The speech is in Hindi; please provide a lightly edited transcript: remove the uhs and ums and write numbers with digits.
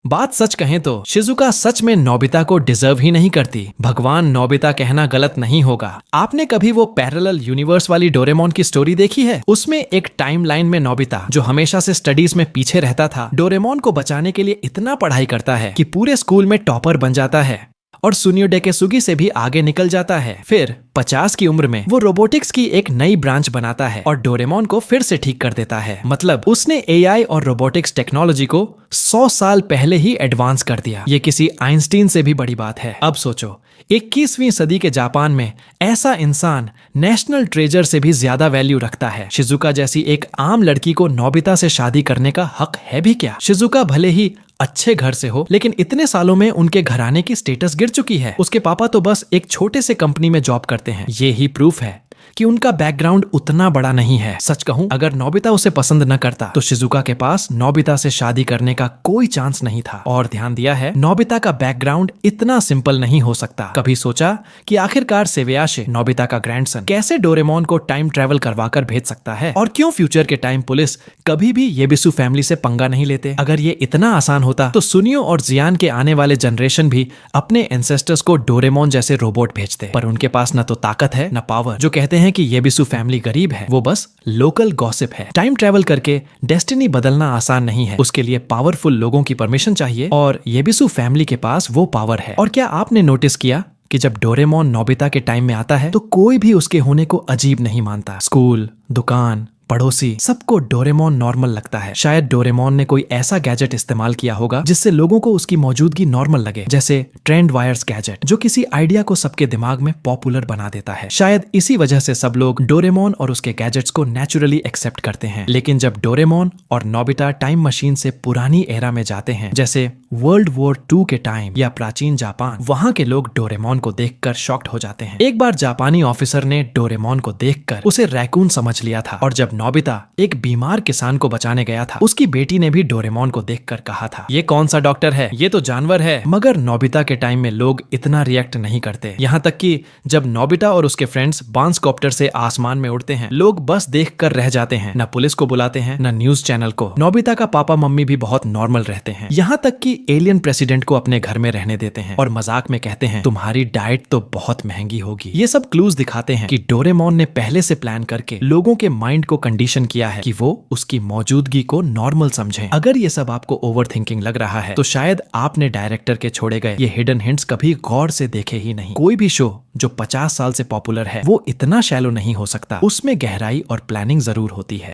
बात सच कहें तो शिजुका सच में नोबिता को डिजर्व ही नहीं करती। भगवान नोबिता कहना गलत नहीं होगा। आपने कभी वो पैरेलल यूनिवर्स वाली डोरेमोन की स्टोरी देखी है? उसमें एक टाइमलाइन में नोबिता, जो हमेशा से स्टडीज में पीछे रहता था, डोरेमोन को बचाने के लिए इतना पढ़ाई करता है कि पूरे स्कूल में टॉपर बन जाता है और सुनियो डेकेसुगी से भी आगे निकल जाता है। फिर 50 की उम्र में वो रोबोटिक्स की एक नई ब्रांच बनाता है और डोरेमोन को फिर से ठीक कर देता है। मतलब उसने एआई और रोबोटिक्स टेक्नोलॉजी को 100 साल पहले ही एडवांस कर दिया। ये किसी आइंस्टीन से भी बड़ी बात है। अब सोचो, 21वीं सदी के जापान में ऐसा इंसान नेशनल ट्रेजर से भी ज्यादा वैल्यू रखता है। शिजुका जैसी एक आम लड़की को नोबिता से शादी करने का हक है भी क्या? शिजुका भले ही अच्छे घर से हो, लेकिन इतने सालों में उनके घराने की स्टेटस गिर चुकी है। उसके पापा तो बस एक छोटे से कंपनी में जॉब करते हैं। ये ही प्रूफ है कि उनका बैकग्राउंड उतना बड़ा नहीं है। सच कहूं, अगर नोबिता उसे पसंद न करता तो शिजुका के पास नोबिता से शादी करने का कोई चांस नहीं था। और ध्यान दिया है, नोबिता का बैकग्राउंड इतना सिंपल नहीं हो सकता। कभी सोचा कि आखिरकार सेवेयाशे, नोबिता का ग्रैंडसन, कैसे डोरेमोन को टाइम ट्रेवल करवाकर भेज सकता है? और क्यों फ्यूचर के टाइम पुलिस कभी भी येबिसु फैमिली से पंगा नहीं लेते? अगर ये इतना आसान होता तो सुनियो और जियान के आने वाले जनरेशन भी अपने एंसेस्टर्स को डोरेमोन जैसे रोबोट भेजते। पर उनके पास न तो ताकत है न पावर। जो कहते हैं कि येबिसु फैमिली गरीब है, वो बस लोकल गॉसिप है। टाइम ट्रेवल करके डेस्टिनी बदलना आसान नहीं है। उसके लिए पावरफुल लोगों की परमिशन चाहिए और येबिसु फैमिली के पास वो पावर है। और क्या आपने नोटिस किया कि जब डोरेमोन नोबिता के टाइम में आता है तो कोई भी उसके होने को अजीब नहीं मानता? स्कूल, दुकान, पड़ोसी, सबको डोरेमोन नॉर्मल लगता है। शायद डोरेमोन ने कोई ऐसा गैजेट इस्तेमाल किया होगा जिससे लोगों को उसकी मौजूदगी नॉर्मल लगे, जैसे ट्रेंड वायर्स गैजेट, जो किसी आइडिया को सबके दिमाग में पॉपुलर बना देता है। शायद इसी वजह से सब लोग डोरेमोन और उसके गैजेट्स को नेचुरली एक्सेप्ट करते हैं। लेकिन जब डोरेमोन और नोबिता टाइम मशीन से पुरानी एरा में जाते हैं, जैसे वर्ल्ड वॉर 2 के टाइम या प्राचीन जापान, वहां के लोग डोरेमोन को देखकर शॉक्ड हो जाते हैं। एक बार जापानी ऑफिसर ने डोरेमोन को देखकर उसे रैकून समझ लिया था और जब नोबिता एक बीमार किसान को बचाने गया था, उसकी बेटी ने भी डोरेमोन को देखकर कहा था, ये कौन सा डॉक्टर है, ये तो जानवर है। मगर नोबिता के टाइम में लोग इतना रिएक्ट नहीं करते। यहाँ तक कि जब नोबिता और उसके फ्रेंड्स बांसकॉप्टर से आसमान में उड़ते हैं, लोग बस देखकर रह जाते हैं। न पुलिस को बुलाते हैं, न न्यूज चैनल को। नोबिता का पापा मम्मी भी बहुत नॉर्मल रहते हैं। यहाँ तक कि एलियन प्रेसिडेंट को अपने घर में रहने देते हैं और मजाक में कहते हैं, तुम्हारी डाइट तो बहुत महंगी होगी। ये सब क्लूज दिखाते हैं कि डोरेमोन ने पहले से प्लान करके लोगों के माइंड को कंडीशन किया है कि वो उसकी मौजूदगी को नॉर्मल समझें। अगर ये सब आपको ओवरथिंकिंग लग रहा है तो शायद आपने डायरेक्टर के छोड़े गए ये हिडन हिंट्स कभी गौर से देखे ही नहीं। कोई भी शो जो 50 साल से पॉपुलर है वो इतना शैलो नहीं हो सकता। उसमें गहराई और प्लानिंग जरूर होती है।